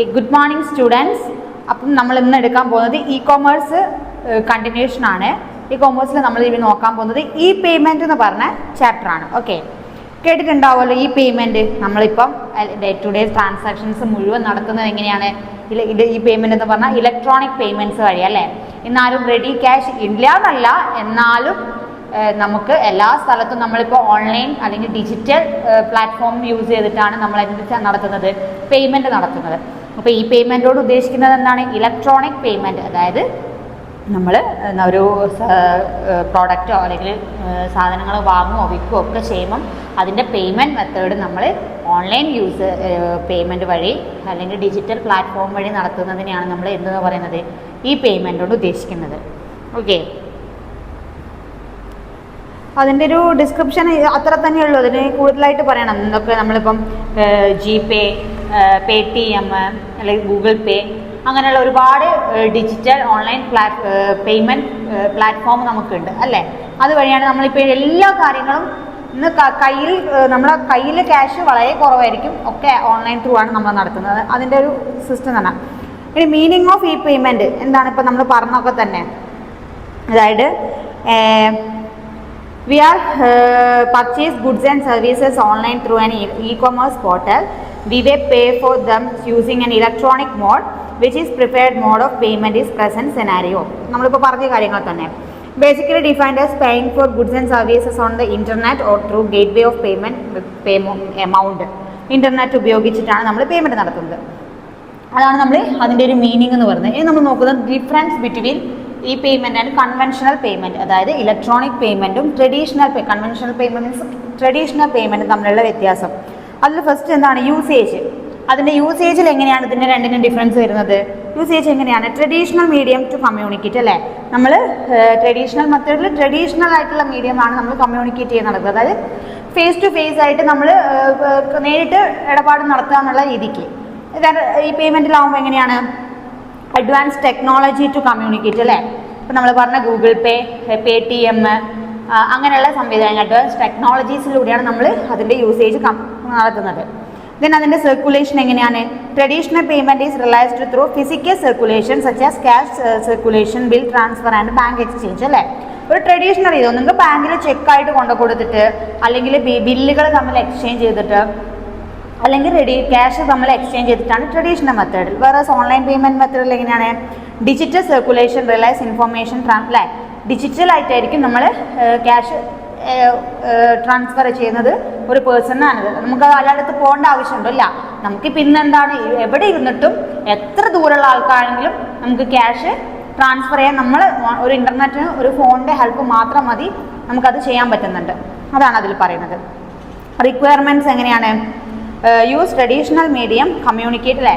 Okay, good morning students. അപ്പം നമ്മൾ ഇന്ന് എടുക്കാൻ പോകുന്നത് ഇ-കൊമേഴ്സ് കണ്ടിന്യൂഷൻ ആണ്. ഇ-കൊമേഴ്സിൽ നമ്മൾ ഇനി നോക്കാൻ പോകുന്നത് ഇ പേയ്മെൻറ്റ് എന്ന് പറഞ്ഞ ചാപ്റ്റർ ആണ്. ഓക്കെ, കേട്ടിട്ടുണ്ടാവുമല്ലോ ഇ പേയ്മെൻറ്റ്. നമ്മളിപ്പം ഡേ ടു ഡേ ട്രാൻസാക്ഷൻസ് മുഴുവൻ നടക്കുന്നത് എങ്ങനെയാണ്? ഈ പേയ്മെൻറ്റ് എന്ന് പറഞ്ഞാൽ ഇലക്ട്രോണിക് പേയ്മെൻറ്റ്സ് വഴി അല്ലേ. എന്നാലും റെഡി ക്യാഷ് ഇല്ല എന്നല്ല, എന്നാലും നമുക്ക് എല്ലാ സ്ഥലത്തും നമ്മളിപ്പോൾ ഓൺലൈൻ അല്ലെങ്കിൽ ഡിജിറ്റൽ പ്ലാറ്റ്ഫോം യൂസ് ചെയ്തിട്ടാണ് നമ്മൾ എന്ത് നടത്തുന്നത്? പേയ്മെൻറ്റ് നടത്തുന്നത്. അപ്പോൾ ഈ പേയ്മെൻറ്റോട് ഉദ്ദേശിക്കുന്നത് എന്താണ്? Electronic payment. അതായത് നമ്മൾ ഒരു പ്രോഡക്റ്റോ അല്ലെങ്കിൽ സാധനങ്ങൾ വാങ്ങുകയോ വിൽക്കുകയോ ഒക്കെ ചെയ്യുമ്പം അതിൻ്റെ പേയ്മെൻറ്റ് മെത്തേഡ് നമ്മൾ ഓൺലൈൻ പേയ്മെൻറ്റ് വഴി അല്ലെങ്കിൽ ഡിജിറ്റൽ പ്ലാറ്റ്ഫോം വഴി നടത്തുന്നതിനെയാണ് നമ്മൾ എന്തെന്ന് പറയുന്നത്? ഈ പേയ്മെൻറ്റോട് ഉദ്ദേശിക്കുന്നത്. ഓക്കെ, അതിൻ്റെ ഒരു ഡിസ്ക്രിപ്ഷൻ അത്ര തന്നെയുള്ളൂ. അതിന് കൂടുതലായിട്ട് പറയണം. എന്തൊക്കെ നമ്മളിപ്പം ജിപേ, പേടിഎം അല്ലെങ്കിൽ ഗൂഗിൾ പേ അങ്ങനെയുള്ള ഒരുപാട് ഡിജിറ്റൽ ഓൺലൈൻ പേയ്മെൻറ്റ് പ്ലാറ്റ്ഫോം നമുക്കുണ്ട് അല്ലേ. അതുവഴിയാണ് നമ്മളിപ്പോൾ എല്ലാ കാര്യങ്ങളും ഇന്ന് നമ്മുടെ കയ്യിൽ ക്യാഷ് വളരെ കുറവായിരിക്കും, ഒക്കെ ഓൺലൈൻ ത്രൂ ആണ് നമ്മൾ നടത്തുന്നത്. അതിൻ്റെ ഒരു സിസ്റ്റം തന്നെ. ഇനി മീനിങ് ഓഫ് ഇ പേയ്മെൻറ്റ് എന്താണ്? ഇപ്പോൾ നമ്മൾ പറഞ്ഞൊക്കെ തന്നെ. അതായത് we are purchase goods and services online through an e-commerce portal. We will pay for them using an electronic mode, which is preferred mode of payment is present scenario. നമ്മളിപ്പോൾ പറഞ്ഞ കാര്യങ്ങൾ തന്നെ. Basically defined as paying for goods and services on the internet or through gateway of payment amount. Internet ഉപയോഗിച്ചിട്ടാണ് നമ്മൾ payment നടത്തുന്നത്. അതാണ് നമ്മൾ അതിൻ്റെ ഒരു മീനിങ് എന്ന് പറയുന്നത്. ഇനി നമ്മൾ നോക്കുന്നത് ഡിഫറൻസ് ബിറ്റ്വീൻ ഈ പേയ്മെൻറ്റ് ആൻഡ് കൺവെൻഷണൽ പേയ്മെൻറ്റ്. അതായത് ഇലക്ട്രോണിക് പേയ്മെൻറ്റും കൺവെൻഷണൽ പേയ്മെൻറ്റ് മീൻസ് ട്രഡീഷണൽ പേയ്മെൻറ്റും തമ്മിലുള്ള വ്യത്യാസം. അതിൽ ഫസ്റ്റ് എന്താണ്? യൂസേജ്. അതിൻ്റെ യൂസേജിൽ എങ്ങനെയാണ് ഇതിൻ്റെ രണ്ടിനും ഡിഫറൻസ് വരുന്നത്? യൂസേജ് എങ്ങനെയാണ്? ട്രഡീഷണൽ മീഡിയം ടു കമ്മ്യൂണിക്കേറ്റ് അല്ലേ. നമ്മൾ ട്രഡീഷണൽ മെത്തേഡിൽ ട്രഡീഷണൽ ആയിട്ടുള്ള മീഡിയമാണ് നമ്മൾ കമ്മ്യൂണിക്കേറ്റ് ചെയ്യാൻ നടക്കുന്നത്. അതായത് ഫേസ് ടു ഫേസ് ആയിട്ട് നമ്മൾ നേരിട്ട് ഇടപാട് നടത്തുക എന്നുള്ള രീതിക്ക്. ഈ പേയ്മെൻറ്റിലാവുമ്പോൾ എങ്ങനെയാണ്? അഡ്വാൻസ് ടെക്നോളജി ടു കമ്മ്യൂണിക്കേറ്റ് അല്ലേ. ഇപ്പം നമ്മൾ പറഞ്ഞ ഗൂഗിൾ പേ, പേടിഎം അങ്ങനെയുള്ള സംവിധാനങ്ങൾ അഡ്വാൻസ് ടെക്നോളജീസിലൂടെയാണ് നമ്മൾ അതിൻ്റെ യൂസേജ് നടത്തുന്നത്. ദെൻ അതിൻ്റെ സർക്കുലേഷൻ എങ്ങനെയാണ്? Traditional payment is realised through physical circulation such as cash circulation, bill transfer and bank exchange അല്ലേ. ഒരു ട്രഡീഷണൽ ഇത് നിങ്ങൾക്ക് ബാങ്കിൽ ചെക്കായിട്ട് കൊണ്ടു കൊടുത്തിട്ട് അല്ലെങ്കിൽ ബില്ലുകൾ തമ്മിൽ എക്സ്ചേഞ്ച് ചെയ്തിട്ട് അല്ലെങ്കിൽ ക്യാഷ് നമ്മൾ എക്സ്ചേഞ്ച് ചെയ്തിട്ടാണ് ട്രഡീഷണൽ മെത്തേഡിൽ. വേറെ ഓൺലൈൻ പേയ്മെൻറ്റ് മെത്തേഡിൽ എങ്ങനെയാണ്? ഡിജിറ്റൽ സർക്കുലേഷൻ റിലൈസ് ഇൻഫോർമേഷൻ അല്ലേ. ഡിജിറ്റലായിട്ടായിരിക്കും നമ്മൾ ക്യാഷ് ട്രാൻസ്ഫർ ചെയ്യുന്നത് ഒരു പേഴ്സണാണിത്. നമുക്ക് അയാളടുത്ത് പോകേണ്ട ആവശ്യമുണ്ടല്ല. നമുക്കിപ്പോൾ ഇന്നെന്താണ് എവിടെ ഇരുന്നിട്ടും എത്ര ദൂരമുള്ള ആൾക്കാരെങ്കിലും നമുക്ക് ക്യാഷ് ട്രാൻസ്ഫർ ചെയ്യാൻ നമ്മൾ ഒരു ഇൻ്റർനെറ്റിന് ഒരു ഫോണിൻ്റെ ഹെൽപ്പ് മാത്രം മതി നമുക്കത് ചെയ്യാൻ പറ്റുന്നുണ്ട്. അതാണ് അതിൽ പറയുന്നത്. റിക്വയർമെൻറ്റ്സ് എങ്ങനെയാണ്? യൂസ് ട്രഡീഷണൽ മീഡിയം കമ്മ്യൂണിക്കേറ്റ് അല്ലേ.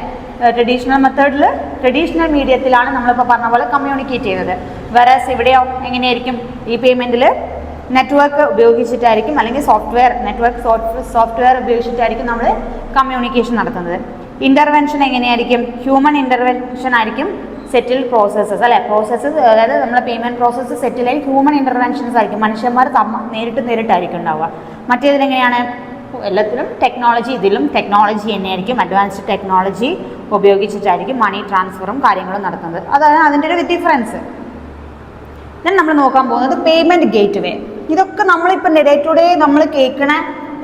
ട്രഡീഷണൽ മെത്തേഡിൽ ട്രഡീഷണൽ മീഡിയത്തിലാണ് നമ്മളിപ്പോൾ പറഞ്ഞ പോലെ കമ്മ്യൂണിക്കേറ്റ് ചെയ്യുന്നത്. വേറെസ് ഇവിടെയോ എങ്ങനെയായിരിക്കും? ഈ പേയ്മെൻറ്റിൽ നെറ്റ്വർക്ക് ഉപയോഗിച്ചിട്ടായിരിക്കും അല്ലെങ്കിൽ സോഫ്റ്റ്വെയർ ഉപയോഗിച്ചിട്ടായിരിക്കും നമ്മൾ കമ്മ്യൂണിക്കേഷൻ നടത്തുന്നത്. ഇൻ്റർവെൻഷൻ എങ്ങനെയായിരിക്കും? ഹ്യൂമൻ ഇൻ്റർവെൻഷൻ ആയിരിക്കും സെറ്റിൽ പ്രോസസ്സസ് അല്ലേ. അതായത് നമ്മളെ പേയ്മെൻറ്റ് പ്രോസസ്സ് സെറ്റിലായി ഹ്യൂമൻ ഇൻ്റർവെൻഷൻസ് ആയിരിക്കും. മനുഷ്യന്മാർ നേരിട്ടായിരിക്കും ഉണ്ടാവുക. മറ്റേതിലെങ്ങനെയാണ്? എല്ലാത്തിലും ടെക്നോളജി, ഇതിലും ടെക്നോളജി തന്നെയായിരിക്കും. അഡ്വാൻസ്ഡ് ടെക്നോളജി ഉപയോഗിച്ചിട്ടായിരിക്കും മണി ട്രാൻസ്ഫറും കാര്യങ്ങളും നടത്തുന്നത്. അതാണ് അതിൻ്റെ ഒരു ഡിഫറൻസ്. ഞാൻ നമ്മൾ നോക്കാൻ പോകുന്നത് പേയ്മെൻറ്റ് ഗേറ്റ് വേ. ഇതൊക്കെ നമ്മളിപ്പം ഡേ ടു ഡേ നമ്മൾ കേൾക്കണ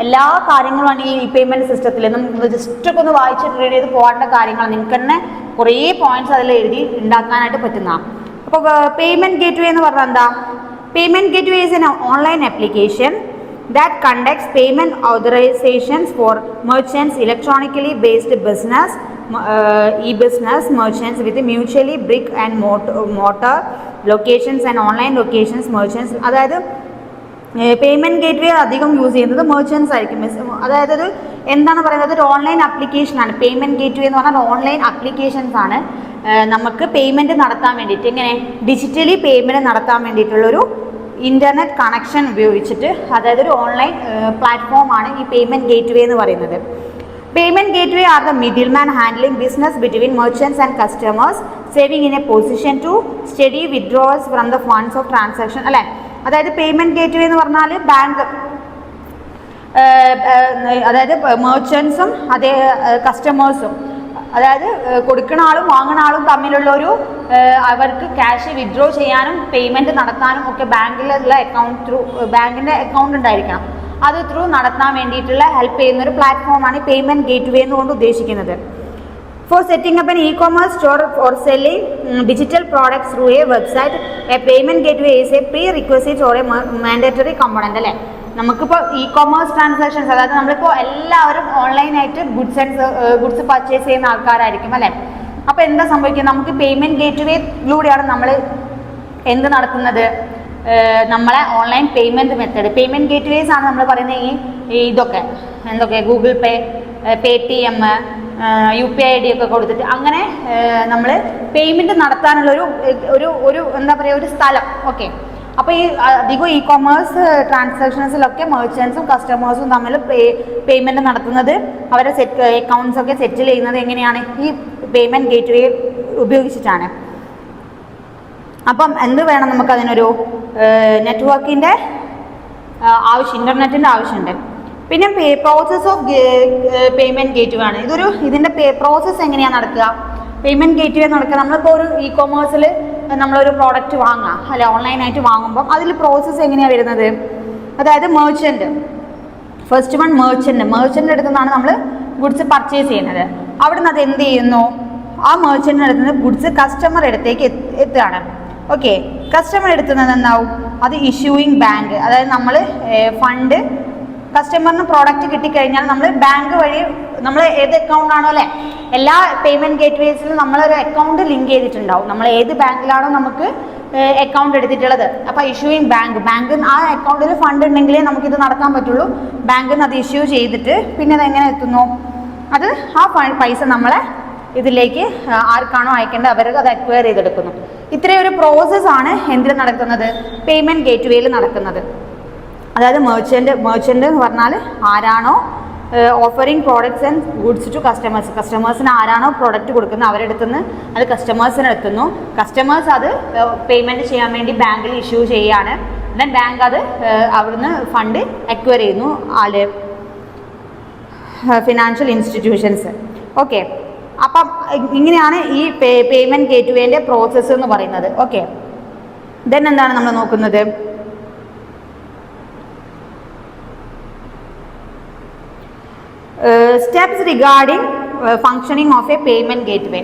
എല്ലാ കാര്യങ്ങളുമാണ് ഈ പേയ്മെൻറ്റ് സിസ്റ്റത്തിൽ. നമ്മൾ ജസ്റ്റൊക്കെ ഒന്ന് വായിച്ചിട്ട് റീഡ് ചെയ്ത് പോകേണ്ട കാര്യങ്ങളാണ്. നിങ്ങൾക്ക് തന്നെ കുറേ പോയിന്റ്സ് അതിൽ എഴുതി ഉണ്ടാക്കാനായിട്ട് പറ്റുന്ന. അപ്പോൾ പേയ്മെൻറ്റ് ഗേറ്റ് വേ എന്ന് പറഞ്ഞാൽ എന്താ? Payment gate way is N online application that conducts payment authorizations for merchants, electronically based business, e-business merchants with mutually brick and mortar locations and online locations merchants. അതായത് payment gate വേ അധികം use ചെയ്യുന്നത് merchants ആയിരിക്കും. അതായത് ഒരു എന്താണ് പറയുന്നത്? ഒരു online ആപ്ലിക്കേഷനാണ് പേയ്മെൻറ്റ് ഗേറ്റ് വേ എന്ന് പറഞ്ഞാൽ. ഓൺലൈൻ ആപ്ലിക്കേഷൻസ് ആണ് നമുക്ക് പേയ്മെൻറ്റ് നടത്താൻ വേണ്ടിയിട്ട്, ഇങ്ങനെ ഡിജിറ്റലി പേയ്മെൻറ്റ് നടത്താൻ വേണ്ടിയിട്ടുള്ളൊരു ഇൻ്റർനെറ്റ് കണക്ഷൻ ഉപയോഗിച്ചിട്ട്, അതായത് ഒരു ഓൺലൈൻ പ്ലാറ്റ്ഫോമാണ് ഈ പേയ്മെൻറ്റ് ഗേറ്റ് വേ എന്ന് പറയുന്നത്. Payment gateway are the middle man handling business between merchants and customers, saving in a position to study withdrawals from the funds of transaction അല്ലേ. അതായത് payment gateway എന്ന് പറഞ്ഞാൽ bank അതായത് മെർച്ചൻസും അതേ കസ്റ്റമേഴ്സും അതായത് കൊടുക്കുന്ന ആളും വാങ്ങുന്ന ആളും തമ്മിലുള്ള ഒരു അവർക്ക് ക്യാഷ് വിഡ്രോ ചെയ്യാനും പേയ്മെൻറ്റ് നടത്താനും ഒക്കെ ബാങ്കിലുള്ള അക്കൗണ്ട് ത്രൂ ബാങ്കിൻ്റെ അക്കൗണ്ട് ഉണ്ടായിരിക്കണം. അത് ത്രൂ നടത്താൻ വേണ്ടിയിട്ടുള്ള ഹെൽപ്പ് ചെയ്യുന്ന ഒരു പ്ലാറ്റ്ഫോമാണ് ഈ പേയ്മെൻറ്റ് ഗേറ്റ് വേ എന്നുകൊണ്ട് ഉദ്ദേശിക്കുന്നത്. For setting up an e-commerce store or selling digital products through a website, a payment gateway is a prerequisite or a mandatory component അല്ലേ. നമുക്കിപ്പോൾ ഇ-കൊമേഴ്സ് ട്രാൻസാക്ഷൻസ്, അതായത് നമ്മളിപ്പോൾ എല്ലാവരും ഓൺലൈനായിട്ട് ഗുഡ്സ് പർച്ചേസ് ചെയ്യുന്ന ആൾക്കാരായിരിക്കും അല്ലേ. അപ്പോൾ എന്താ സംഭവിക്കുക, നമുക്ക് പേയ്മെൻറ്റ് ഗേറ്റ് വേയിലൂടെയാണ് നമ്മൾ എന്ത് നടത്തുന്നത്, നമ്മളെ online payment method, payment gateways ആണ് നമ്മൾ പറയുന്നത് ഇതൊക്കെ എന്തൊക്കെ Google Pay, Paytm, UPI ID ഒക്കെ കൊടുത്തിട്ട് അങ്ങനെ നമ്മൾ പേയ്മെൻറ്റ് നടത്താനുള്ളൊരു ഒരു എന്താ പറയുക ഒരു സ്ഥലം. ഓക്കെ, അപ്പോൾ ഈ അധികം ഇ-കൊമേഴ്സ് ട്രാൻസാക്ഷൻസിലൊക്കെ മെർച്ചൻസും കസ്റ്റമേഴ്സും തമ്മിൽ പേയ്മെൻറ്റ് നടത്തുന്നത്, അവരുടെ അക്കൗണ്ട്സ് ഒക്കെ സെറ്റിൽ ചെയ്യുന്നത് എങ്ങനെയാണ്, ഈ പേയ്മെൻറ്റ് ഗേറ്റ് വേ ഉപയോഗിച്ചിട്ടാണ്. അപ്പം എന്ത് വേണം, നമുക്കതിനൊരു നെറ്റ്വർക്കിൻ്റെ ആവശ്യം, ഇൻ്റർനെറ്റിൻ്റെ ആവശ്യമുണ്ട്. പിന്നെ പ്രോസസ് ഓഫ് പേയ്മെൻറ്റ് ഗേറ്റ് വേ ആണ്. ഇതിൻ്റെ പ്രോസസ്സ് എങ്ങനെയാണ് നടക്കുക, പേയ്മെൻറ്റ് ഗേറ്റ് വേ നടക്കുക. നമ്മളിപ്പോൾ ഒരു ഇ-കൊമേഴ്സിൽ നമ്മളൊരു പ്രോഡക്റ്റ് വാങ്ങാം അല്ലെ, ഓൺലൈനായിട്ട് വാങ്ങുമ്പോൾ അതിൽ പ്രോസസ്സ് എങ്ങനെയാണ് വരുന്നത്, അതായത് മെർച്ചൻറ്റ്, ഫസ്റ്റ് വൺ മെർച്ചൻ്റ് അടുത്ത് നിന്നാണ് നമ്മൾ ഗുഡ്സ് പർച്ചേസ് ചെയ്യുന്നത്. അവിടെ നിന്ന് അത് എന്ത് ചെയ്യുന്നു, ആ മെർച്ചൻ്റിൻ്റെ അടുത്ത് നിന്ന് ഗുഡ്സ് കസ്റ്റമർ അടുത്തേക്ക് എത്തുകയാണ്. ഓക്കെ, കസ്റ്റമർ എടുത്തുന്നത് എന്താവും, അത് ഇഷ്യൂയിങ് ബാങ്ക്, അതായത് നമ്മൾ ഫണ്ട് കസ്റ്റമറിന് പ്രോഡക്റ്റ് കിട്ടിക്കഴിഞ്ഞാൽ നമ്മൾ ബാങ്ക് വഴി നമ്മൾ ഏത് അക്കൗണ്ട് ആണോ അല്ലേ, എല്ലാ പേയ്മെൻറ്റ് ഗേറ്റ് വേസിലും നമ്മളൊരു അക്കൗണ്ട് ലിങ്ക് ചെയ്തിട്ടുണ്ടാവും, നമ്മൾ ഏത് ബാങ്കിലാണോ നമുക്ക് അക്കൗണ്ട് എടുത്തിട്ടുള്ളത്. അപ്പോൾ ഇഷ്യൂയിങ് ബാങ്ക് ആ അക്കൗണ്ടിൽ ഫണ്ട് ഉണ്ടെങ്കിലേ നമുക്കിത് നടത്താൻ പറ്റുള്ളൂ. ബാങ്കിൽ നിന്ന് അത് ഇഷ്യൂ ചെയ്തിട്ട് പിന്നെ അത് എങ്ങനെ എത്തുന്നു, അത് ആ പൈസ നമ്മളെ ഇതിലേക്ക് ആർക്കാണോ അയക്കേണ്ടത് അവർക്ക് അത് അക്വയർ ചെയ്തെടുക്കുന്നു. ഇത്രയും ഒരു പ്രോസസ്സാണ് എന്തിൽ നടക്കുന്നത്, പേയ്മെൻറ്റ് ഗേറ്റ് വേയിൽ നടക്കുന്നത്. അതായത് മെർച്ചൻ്റ് എന്ന് പറഞ്ഞാൽ ആരാണോ offering products and goods to കസ്റ്റമേഴ്സിന് ആരാണോ പ്രോഡക്റ്റ് കൊടുക്കുന്നത് അവരുടെ അടുത്ത് നിന്ന് അത് കസ്റ്റമേഴ്സിന് എത്തുന്നു. കസ്റ്റമേഴ്സ് അത് പേയ്മെൻറ്റ് ചെയ്യാൻ വേണ്ടി ബാങ്കിൽ ഇഷ്യൂ ചെയ്യുകയാണ്. ദെൻ ബാങ്ക് അത് അവിടുന്ന് ഫണ്ട് അക്വയർ ചെയ്യുന്നു ഫിനാൻഷ്യൽ ഇൻസ്റ്റിറ്റ്യൂഷൻസ്. ഓക്കെ, അപ്പം ഇങ്ങനെയാണ് ഈ പേയ്മെൻറ്റ് ഗേറ്റ് വേൻ്റെ പ്രോസസ്സ് എന്ന് പറയുന്നത്. ഓക്കെ, ദെൻ എന്താണ് നമ്മൾ നോക്കുന്നത്, steps regarding functioning of A payment gate വേ.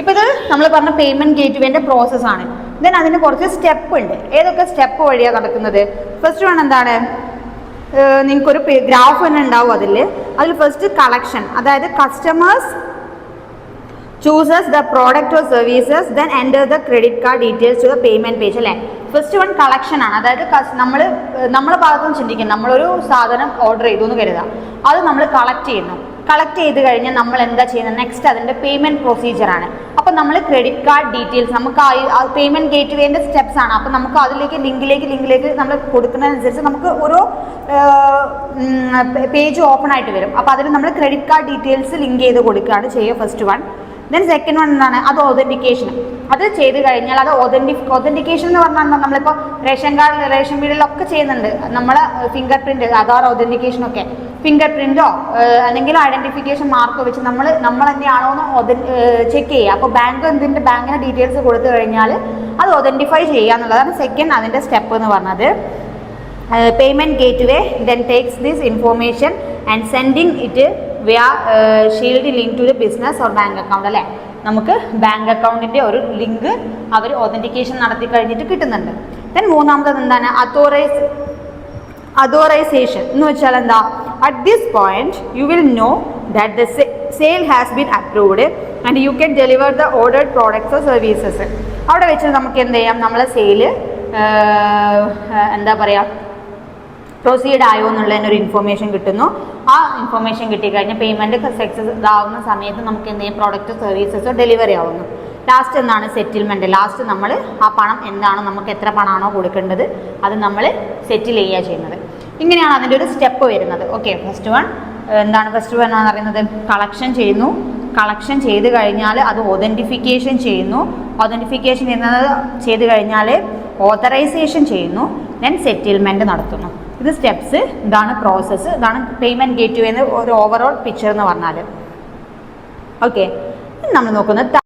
ഇപ്പോൾ ഇത് നമ്മൾ പറഞ്ഞ പേയ്മെൻറ്റ് ഗേറ്റ് വേൻ്റെ പ്രോസസ്സാണ്. ദെൻ അതിന് കുറച്ച് സ്റ്റെപ്പ് ഉണ്ട്. ഏതൊക്കെ സ്റ്റെപ്പ് വഴിയാണ് നടക്കുന്നത്, ഫസ്റ്റ് വൺ എന്താണ്, നിങ്ങൾക്കൊരു ഗ്രാഫ് തന്നെ ഉണ്ടാവും. അതിൽ ഫസ്റ്റ് കളക്ഷൻ, അതായത് customers chooses the product or services, then enter the credit card details to the payment page അല്ലേ. ഫസ്റ്റ് വൺ കളക്ഷൻ ആണ്, അതായത് നമ്മളെ ഭാഗത്തുനിന്ന് ചിന്തിക്കും, നമ്മളൊരു സാധനം ഓർഡർ ചെയ്തു എന്ന് കരുതാം, അത് നമ്മൾ കളക്ട് ചെയ്ത് കഴിഞ്ഞാൽ നമ്മൾ എന്താ ചെയ്യുന്നത്, നെക്സ്റ്റ് അതിൻ്റെ പേയ്മെൻറ്റ് പ്രൊസീജിയറാണ്. അപ്പോൾ നമ്മൾ ക്രെഡിറ്റ് കാർഡ് ഡീറ്റെയിൽസ് നമുക്ക് ആ പേയ്മെൻറ്റ് ഗേറ്റ് വേൻ്റെ സ്റ്റെപ്സ് ആണ്. അപ്പോൾ നമുക്ക് അതിലേക്ക് ലിങ്കിലേക്ക് നമ്മൾ കൊടുക്കുന്നതനുസരിച്ച് നമുക്ക് ഓരോ പേജ് ഓപ്പൺ ആയിട്ട് വരും. അപ്പോൾ അതിൽ നമ്മൾ ക്രെഡിറ്റ് കാർഡ് ഡീറ്റെയിൽസ് ലിങ്ക് ചെയ്ത് കൊടുക്കുകയാണ് ചെയ്യുക, first one. Then second one എന്താണ്, അത് ഒതൻറ്റിക്കേഷൻ. അത് ചെയ്ത് കഴിഞ്ഞാൽ അത് ഒതൻറ്റിക്കേഷൻ എന്ന് പറഞ്ഞാൽ എന്താ, നമ്മളിപ്പോൾ റേഷൻ വീടിലൊക്കെ ചെയ്യുന്നുണ്ട്, നമ്മളെ ഫിംഗർ പ്രിൻറ്റ്, ആധാർ ഒതൻറ്റിക്കേഷനൊക്കെ ഫിംഗർ പ്രിൻറ്റോ അല്ലെങ്കിൽ ഐഡൻറ്റിഫിക്കേഷൻ മാർക്കോ വെച്ച് നമ്മൾ തന്നെയാണോ എന്ന് ചെക്ക് ചെയ്യുക. അപ്പോൾ ബാങ്കിൻ്റെ ഡീറ്റെയിൽസ് കൊടുത്തു കഴിഞ്ഞാൽ അത് ഒതൻറ്റിഫൈ ചെയ്യുക എന്നുള്ളതാണ് സെക്കൻഡ് അതിൻ്റെ സ്റ്റെപ്പ് എന്ന് പറഞ്ഞത്. Payment gateway then takes this information and sending it via shield link to the business or bank account അല്ലേ. നമുക്ക് ബാങ്ക് അക്കൗണ്ടിൻ്റെ ഒരു ലിങ്ക് അവർ ഒതൻറ്റിക്കേഷൻ നടത്തി കഴിഞ്ഞിട്ട് കിട്ടുന്നുണ്ട്. ദെൻ മൂന്നാമത്തത് എന്താണ്, അഥോറൈസേഷൻ എന്ന് വെച്ചാൽ എന്താ, at this point you will know that the sale has been approved and you can deliver the ordered products or services. അവിടെ വെച്ച് നമുക്ക് എന്ത് ചെയ്യാം, നമ്മളെ സെയില് എന്താ പറയുക പ്രൊസീഡ് ആയോ എന്നുള്ളതിനൊരു ഇൻഫോർമേഷൻ കിട്ടുന്നു. ആ ഇൻഫോർമേഷൻ കിട്ടിക്കഴിഞ്ഞാൽ പേയ്മെൻറ്റ് സക്സസ് ഇതാവുന്ന സമയത്ത് നമുക്ക് എന്ത് ചെയ്യും, പ്രോഡക്റ്റ് സർവീസസോ ഡെലിവറി ആവുന്നു. ലാസ്റ്റ് എന്താണ്, സെറ്റിൽമെൻറ്റ്. ലാസ്റ്റ് നമ്മൾ ആ പണം എന്താണോ, നമുക്ക് എത്ര പണമാണോ കൊടുക്കേണ്ടത് അത് നമ്മൾ സെറ്റിൽ ചെയ്യുക ചെയ്യുന്നത്. ഇങ്ങനെയാണ് അതിൻ്റെ ഒരു സ്റ്റെപ്പ് വരുന്നത്. ഓക്കെ, ഫസ്റ്റ് വൺ എന്ന് പറയുന്നത് കളക്ഷൻ ചെയ്യുന്നു. കളക്ഷൻ ചെയ്ത് കഴിഞ്ഞാൽ അത് ഒതൻറ്റിഫിക്കേഷൻ ചെയ്യുന്നു. ഒതൻറ്റിഫിക്കേഷൻ ചെയ്ത് കഴിഞ്ഞാൽ ഓതറൈസേഷൻ ചെയ്യുന്നു. ദെൻ സെറ്റിൽമെൻറ്റ് നടത്തുന്നു. ഇത് സ്റ്റെപ്സ്, ഇതാണ് പ്രോസസ്സ്, ഇതാണ് പേയ്മെൻറ്റ് ഗേറ്റ് വേ എന്ന് ഒരു ഓവറോൾ പിക്ചർ എന്ന് പറഞ്ഞാൽ. ഓക്കെ, നമ്മൾ നോക്കുന്നത്